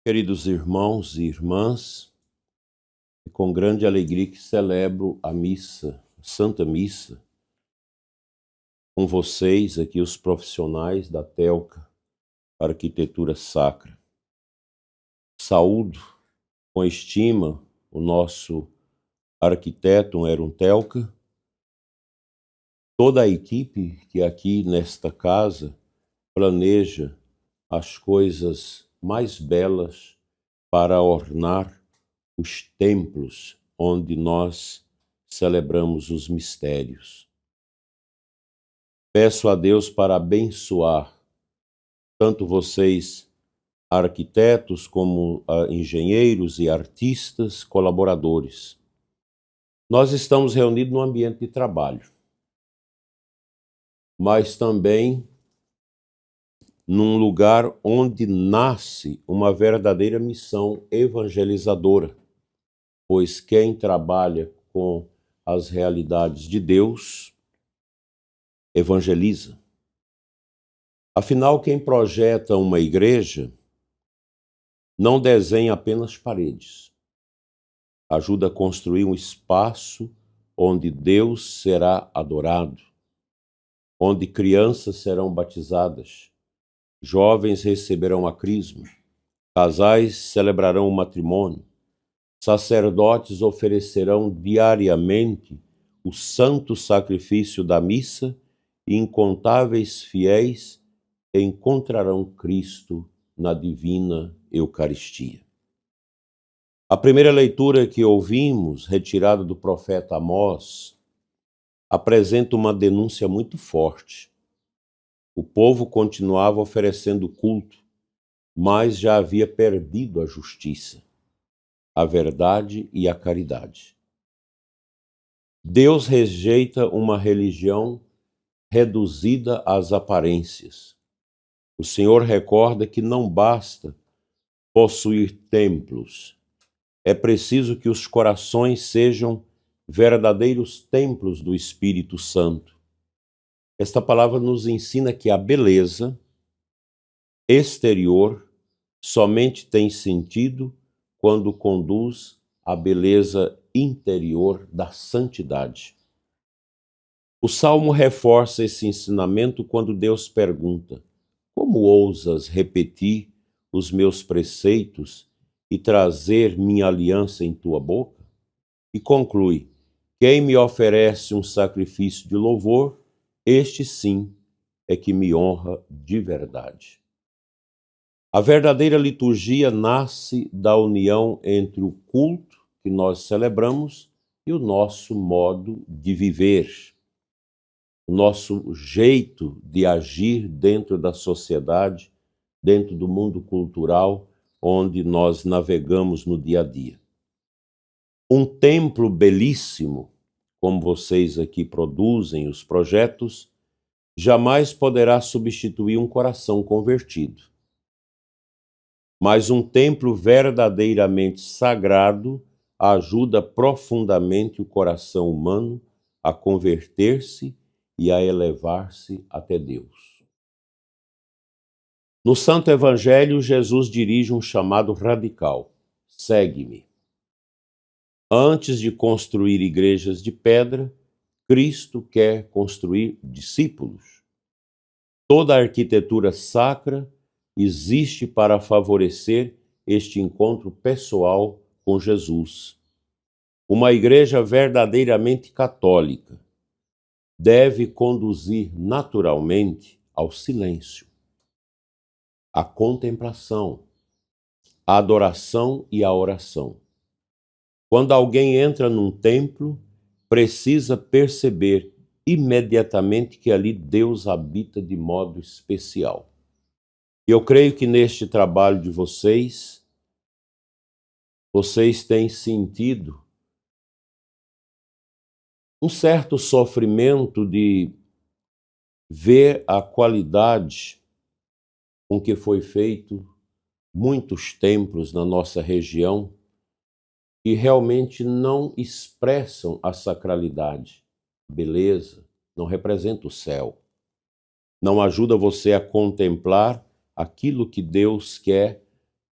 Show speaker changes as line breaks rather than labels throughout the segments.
Queridos irmãos e irmãs, é com grande alegria que celebro a missa, a Santa Missa, com vocês aqui, os profissionais da TELCA, Arquitetura Sacra. Saúdo com estima o nosso arquiteto Eron Telka, toda a equipe que aqui nesta casa planeja as coisas mais belas para ornar os templos onde nós celebramos os mistérios. Peço a Deus para abençoar tanto vocês, arquitetos, como engenheiros e artistas, colaboradores. Nós estamos reunidos num ambiente de trabalho, mas também num lugar onde nasce uma verdadeira missão evangelizadora, pois quem trabalha com as realidades de Deus evangeliza. Afinal, quem projeta uma igreja não desenha apenas paredes, ajuda a construir um espaço onde Deus será adorado, onde crianças serão batizadas, jovens receberão a crisma, casais celebrarão o matrimônio, sacerdotes oferecerão diariamente o santo sacrifício da missa e incontáveis fiéis encontrarão Cristo na divina Eucaristia. A primeira leitura que ouvimos, retirada do profeta Amós, apresenta uma denúncia muito forte. O povo continuava oferecendo culto, mas já havia perdido a justiça, a verdade e a caridade. Deus rejeita uma religião reduzida às aparências. O Senhor recorda que não basta possuir templos. É preciso que os corações sejam verdadeiros templos do Espírito Santo. Esta palavra nos ensina que a beleza exterior somente tem sentido quando conduz à beleza interior da santidade. O Salmo reforça esse ensinamento quando Deus pergunta: como ousas repetir os meus preceitos e trazer minha aliança em tua boca? E conclui: quem me oferece um sacrifício de louvor, este sim é que me honra de verdade. A verdadeira liturgia nasce da união entre o culto que nós celebramos e o nosso modo de viver, o nosso jeito de agir dentro da sociedade, dentro do mundo cultural onde nós navegamos no dia a dia. Um templo belíssimo, como vocês aqui produzem os projetos, jamais poderá substituir um coração convertido. Mas um templo verdadeiramente sagrado ajuda profundamente o coração humano a converter-se e a elevar-se até Deus. No Santo Evangelho, Jesus dirige um chamado radical: segue-me. Antes de construir igrejas de pedra, Cristo quer construir discípulos. Toda a arquitetura sacra existe para favorecer este encontro pessoal com Jesus. Uma igreja verdadeiramente católica deve conduzir naturalmente ao silêncio, à contemplação, à adoração e à oração. Quando alguém entra num templo, precisa perceber imediatamente que ali Deus habita de modo especial. Eu creio que neste trabalho de vocês têm sentido um certo sofrimento de ver a qualidade com que foi feito muitos templos na nossa região que realmente não expressam a sacralidade, beleza, não representa o céu. Não ajuda você a contemplar aquilo que Deus quer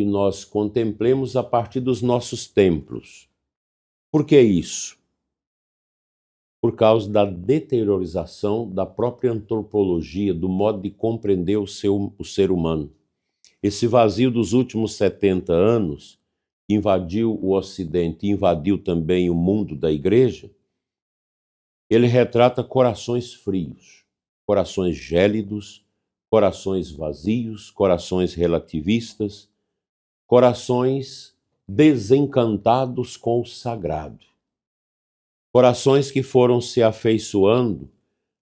que nós contemplemos a partir dos nossos templos. Por que isso? Por causa da deteriorização da própria antropologia, do modo de compreender o ser humano. Esse vazio dos últimos 70 anos invadiu o Ocidente, invadiu também o mundo da igreja. Ele retrata corações frios, corações gélidos, corações vazios, corações relativistas, corações desencantados com o sagrado. Corações que foram se afeiçoando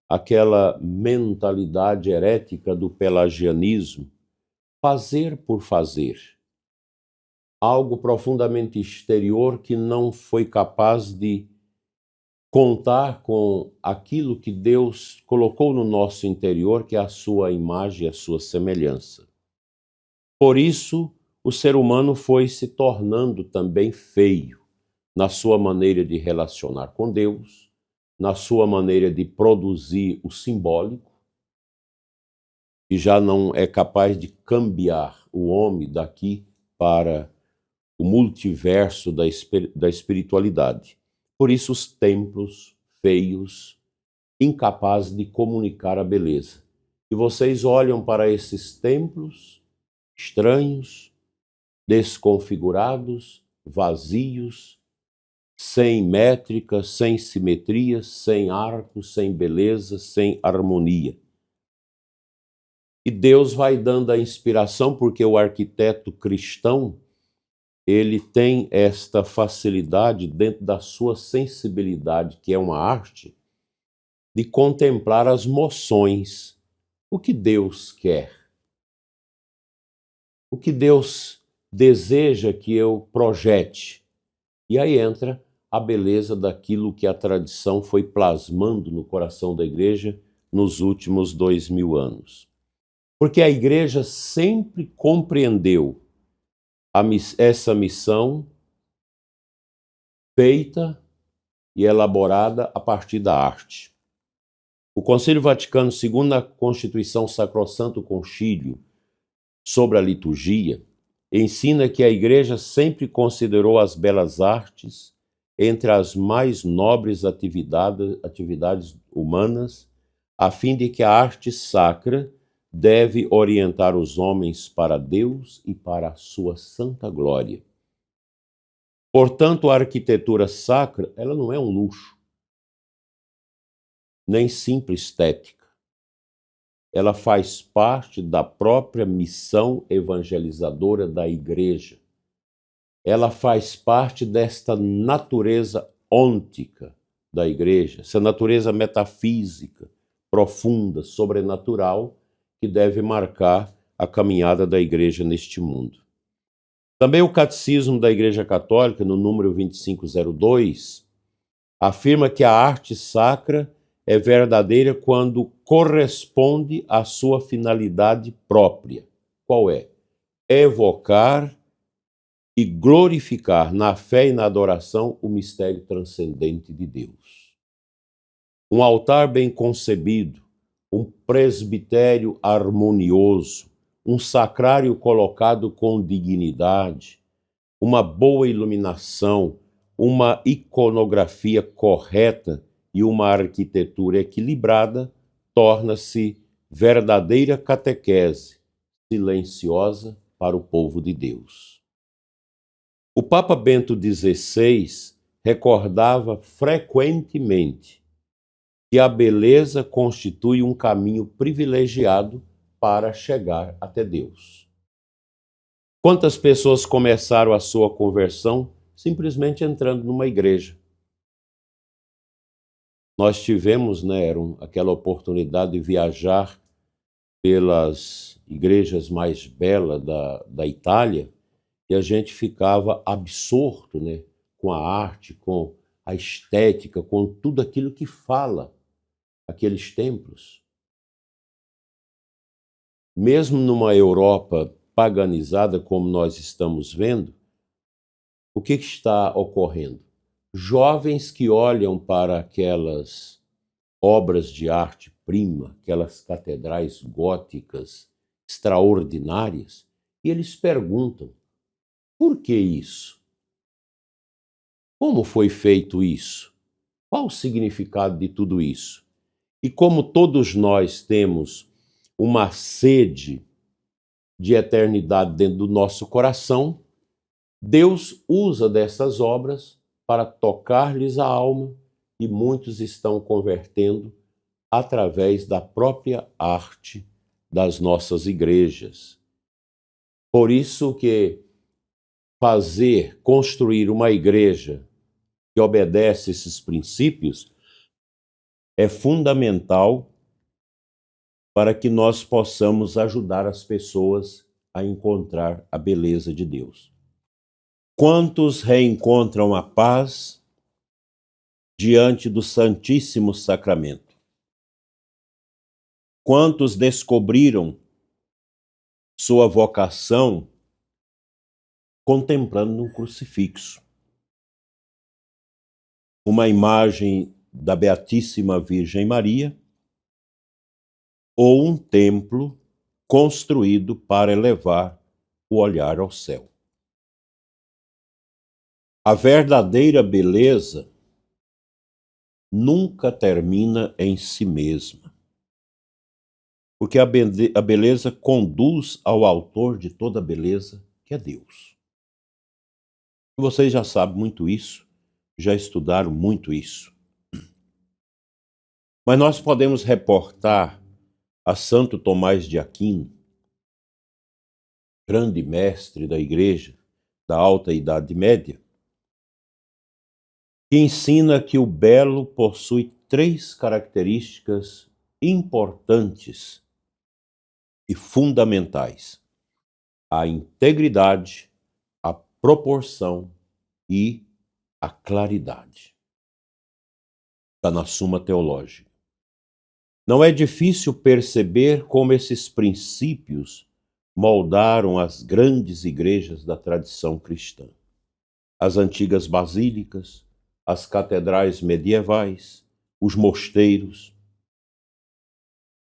àquela mentalidade herética do pelagianismo, fazer por fazer. Algo profundamente exterior que não foi capaz de contar com aquilo que Deus colocou no nosso interior, que é a sua imagem e a sua semelhança. Por isso, o ser humano foi se tornando também feio na sua maneira de relacionar com Deus, na sua maneira de produzir o simbólico, e já não é capaz de cambiar o homem daqui para o multiverso da espiritualidade. Por isso os templos feios, incapazes de comunicar a beleza. E vocês olham para esses templos estranhos, desconfigurados, vazios, sem métrica, sem simetria, sem arcos, sem beleza, sem harmonia. E Deus vai dando a inspiração, porque o arquiteto cristão, ele tem esta facilidade, dentro da sua sensibilidade, que é uma arte, de contemplar as moções, o que Deus quer, o que Deus deseja que eu projete. E aí entra a beleza daquilo que a tradição foi plasmando no coração da igreja nos últimos 2000 anos. Porque a igreja sempre compreendeu essa missão feita e elaborada a partir da arte. O Concílio Vaticano II, na Constituição Sacrosanto Concílio sobre a liturgia, ensina que a igreja sempre considerou as belas artes entre as mais nobres atividades humanas, a fim de que a arte sacra deve orientar os homens para Deus e para a sua santa glória. Portanto, a arquitetura sacra, ela não é um luxo, nem simples estética. Ela faz parte da própria missão evangelizadora da igreja. Ela faz parte desta natureza ôntica da igreja, essa natureza metafísica, profunda, sobrenatural, que deve marcar a caminhada da igreja neste mundo. Também o Catecismo da Igreja Católica, no número 2502, afirma que a arte sacra é verdadeira quando corresponde à sua finalidade própria. Qual é? Evocar e glorificar na fé e na adoração o mistério transcendente de Deus. Um altar bem concebido, um presbitério harmonioso, um sacrário colocado com dignidade, uma boa iluminação, uma iconografia correta e uma arquitetura equilibrada, torna-se verdadeira catequese, silenciosa para o povo de Deus. O Papa Bento XVI recordava frequentemente que a beleza constitui um caminho privilegiado para chegar até Deus. Quantas pessoas começaram a sua conversão simplesmente entrando numa igreja? Nós tivemos, aquela oportunidade de viajar pelas igrejas mais belas da Itália, e a gente ficava absorto, com a arte, com a estética, com tudo aquilo que fala aqueles templos. Mesmo numa Europa paganizada, como nós estamos vendo, o que está ocorrendo? Jovens que olham para aquelas obras de arte prima, aquelas catedrais góticas extraordinárias, e eles perguntam: Por que isso? Como foi feito isso? Qual o significado de tudo isso? E como todos nós temos uma sede de eternidade dentro do nosso coração, Deus usa dessas obras para tocar-lhes a alma e muitos estão convertendo através da própria arte das nossas igrejas. Por isso que construir uma igreja que obedece esses princípios é fundamental para que nós possamos ajudar as pessoas a encontrar a beleza de Deus. Quantos reencontram a paz diante do Santíssimo Sacramento? Quantos descobriram sua vocação contemplando um crucifixo? Uma imagem da Beatíssima Virgem Maria ou um templo construído para elevar o olhar ao céu. A verdadeira beleza nunca termina em si mesma, porque a beleza conduz ao autor de toda beleza, que é Deus. Vocês já sabem muito isso, já estudaram muito isso. Mas nós podemos reportar a Santo Tomás de Aquino, grande mestre da Igreja da Alta Idade Média, que ensina que o belo possui 3 características importantes e fundamentais: a integridade, a proporção e a claridade. Está na Suma Teológica. Não é difícil perceber como esses princípios moldaram as grandes igrejas da tradição cristã. As antigas basílicas, as catedrais medievais, os mosteiros,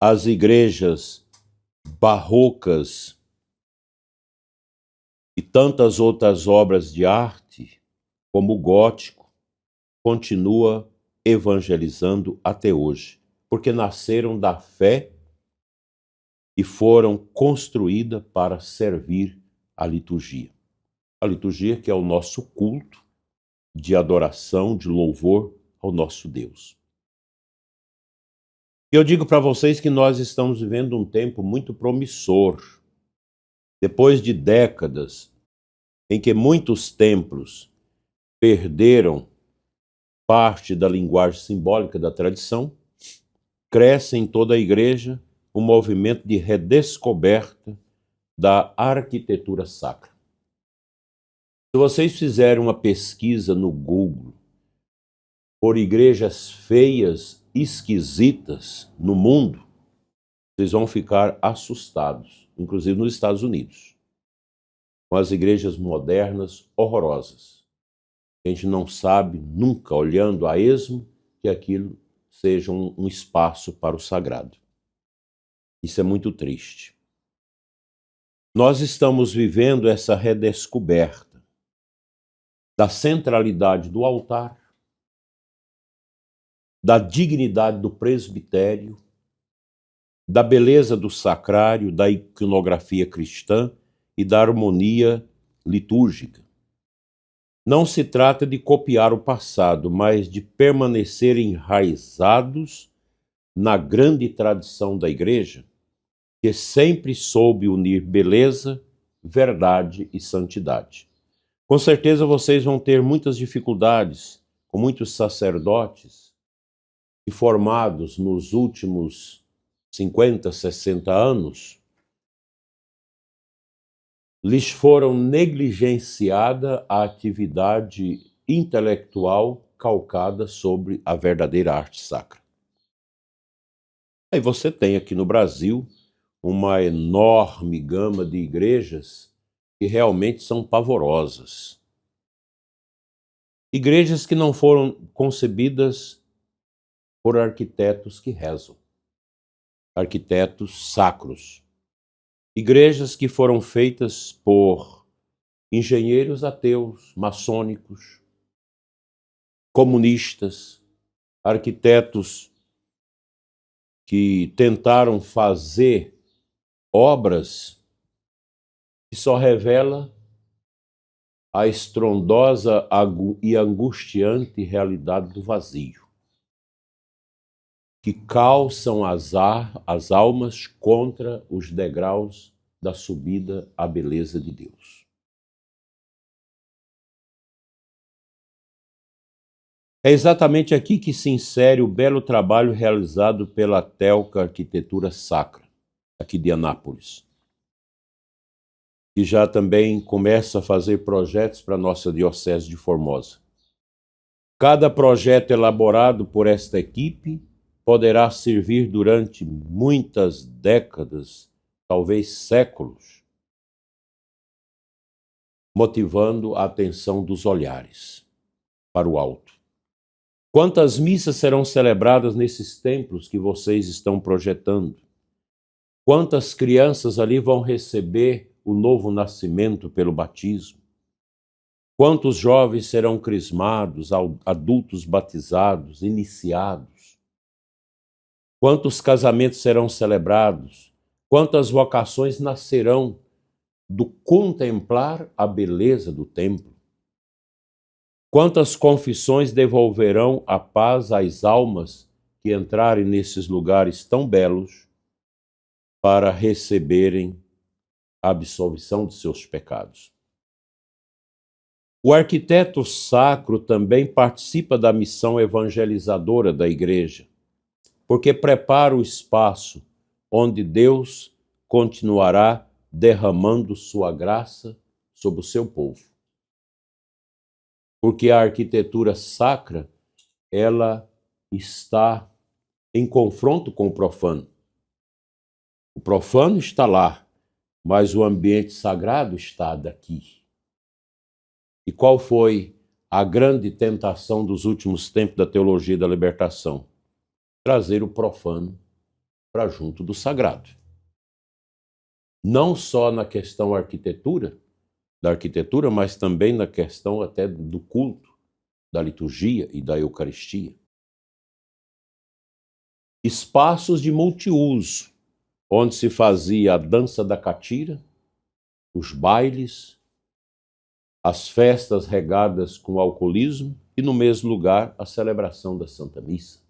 as igrejas barrocas e tantas outras obras de arte, como o gótico, continua evangelizando até hoje, porque nasceram da fé e foram construídas para servir a liturgia. A liturgia que é o nosso culto de adoração, de louvor ao nosso Deus. E eu digo para vocês que nós estamos vivendo um tempo muito promissor. Depois de décadas em que muitos templos perderam parte da linguagem simbólica da tradição, cresce em toda a igreja um movimento de redescoberta da arquitetura sacra. Se vocês fizerem uma pesquisa no Google por igrejas feias, esquisitas no mundo, vocês vão ficar assustados, inclusive nos Estados Unidos, com as igrejas modernas horrorosas. A gente não sabe nunca, olhando a esmo, que aquilo seja um espaço para o sagrado. Isso é muito triste. Nós estamos vivendo essa redescoberta da centralidade do altar, da dignidade do presbitério, da beleza do sacrário, da iconografia cristã e da harmonia litúrgica. Não se trata de copiar o passado, mas de permanecer enraizados na grande tradição da Igreja, que sempre soube unir beleza, verdade e santidade. Com certeza vocês vão ter muitas dificuldades com muitos sacerdotes que, formados nos últimos 50, 60 anos, lhes foram negligenciada a atividade intelectual calcada sobre a verdadeira arte sacra. Aí você tem aqui no Brasil uma enorme gama de igrejas que realmente são pavorosas. Igrejas que não foram concebidas por arquitetos que rezam, arquitetos sacros. Igrejas que foram feitas por engenheiros ateus, maçônicos, comunistas, arquitetos que tentaram fazer obras que só revela a estrondosa e angustiante realidade do vazio, que calçam as almas contra os degraus da subida à beleza de Deus. É exatamente aqui que se insere o belo trabalho realizado pela Telca Arquitetura Sacra, aqui de Anápolis, que já também começa a fazer projetos para a nossa Diocese de Formosa. Cada projeto elaborado por esta equipe poderá servir durante muitas décadas, talvez séculos, motivando a atenção dos olhares para o alto. Quantas missas serão celebradas nesses templos que vocês estão projetando? Quantas crianças ali vão receber o novo nascimento pelo batismo? Quantos jovens serão crismados, adultos batizados, iniciados? Quantos casamentos serão celebrados? Quantas vocações nascerão do contemplar a beleza do templo? Quantas confissões devolverão a paz às almas que entrarem nesses lugares tão belos para receberem a absolvição de seus pecados? O arquiteto sacro também participa da missão evangelizadora da Igreja, porque prepara o espaço onde Deus continuará derramando sua graça sobre o seu povo. Porque a arquitetura sacra, ela está em confronto com o profano. O profano está lá, mas o ambiente sagrado está daqui. E qual foi a grande tentação dos últimos tempos da teologia da libertação? Trazer o profano para junto do sagrado. Não só na questão da arquitetura, mas também na questão até do culto, da liturgia e da Eucaristia. Espaços de multiuso, onde se fazia a dança da catira, os bailes, as festas regadas com alcoolismo e, no mesmo lugar, a celebração da Santa Missa.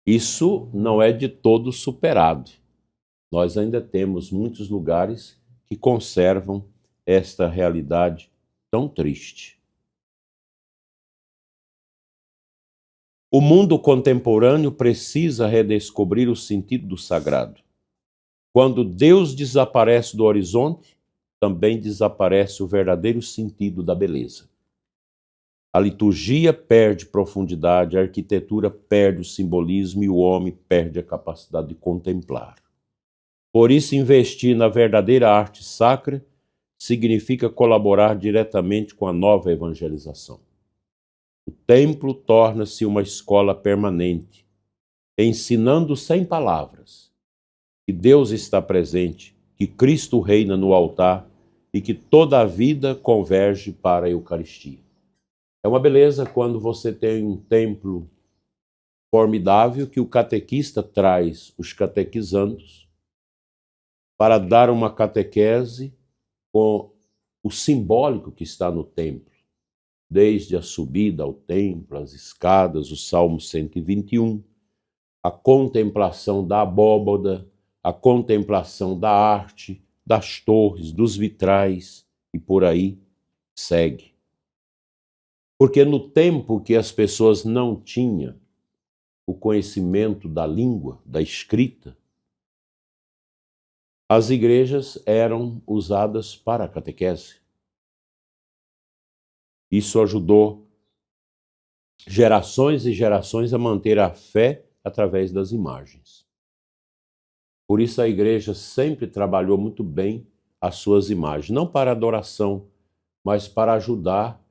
Isso não é de todo superado. Nós ainda temos muitos lugares que conservam esta realidade tão triste. O mundo contemporâneo precisa redescobrir o sentido do sagrado. Quando Deus desaparece do horizonte, também desaparece o verdadeiro sentido da beleza. A liturgia perde profundidade, a arquitetura perde o simbolismo e o homem perde a capacidade de contemplar. Por isso, investir na verdadeira arte sacra significa colaborar diretamente com a nova evangelização. O templo torna-se uma escola permanente, ensinando sem palavras que Deus está presente, que Cristo reina no altar e que toda a vida converge para a Eucaristia. É uma beleza quando você tem um templo formidável que o catequista traz os catequizandos para dar uma catequese com o simbólico que está no templo, desde a subida ao templo, as escadas, o Salmo 121, a contemplação da abóbada, a contemplação da arte, das torres, dos vitrais e por aí segue. Porque no tempo que as pessoas não tinham o conhecimento da língua, da escrita, as igrejas eram usadas para a catequese. Isso ajudou gerações e gerações a manter a fé através das imagens. Por isso a igreja sempre trabalhou muito bem as suas imagens, não para adoração, mas para ajudar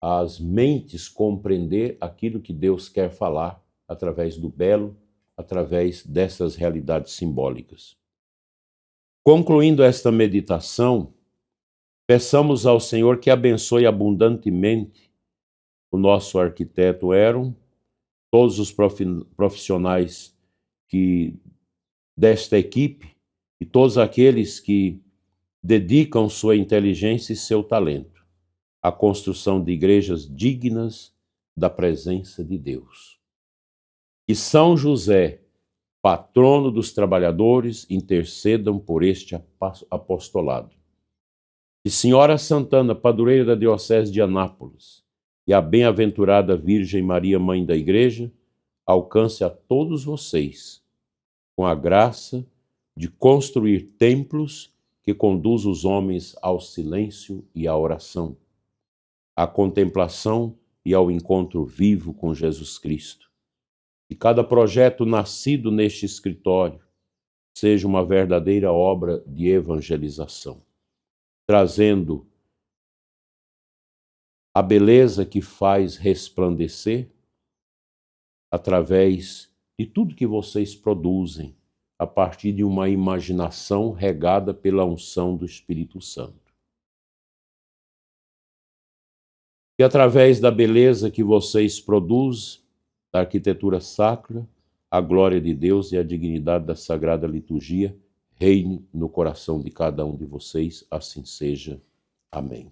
as mentes compreender aquilo que Deus quer falar através do belo, através dessas realidades simbólicas. Concluindo esta meditação, peçamos ao Senhor que abençoe abundantemente o nosso arquiteto Heron, todos os profissionais desta equipe e todos aqueles que dedicam sua inteligência e seu talento à construção de igrejas dignas da presença de Deus. Que São José, patrono dos trabalhadores, intercedam por este apostolado. Que Senhora Santana, padroeira da Diocese de Anápolis, e a bem-aventurada Virgem Maria, Mãe da Igreja, alcance a todos vocês com a graça de construir templos que conduzam os homens ao silêncio e à oração, à contemplação e ao encontro vivo com Jesus Cristo. Que cada projeto nascido neste escritório seja uma verdadeira obra de evangelização, trazendo a beleza que faz resplandecer através de tudo que vocês produzem, a partir de uma imaginação regada pela unção do Espírito Santo. E através da beleza que vocês produzem, da arquitetura sacra, a glória de Deus e a dignidade da Sagrada Liturgia reine no coração de cada um de vocês, assim seja. Amém.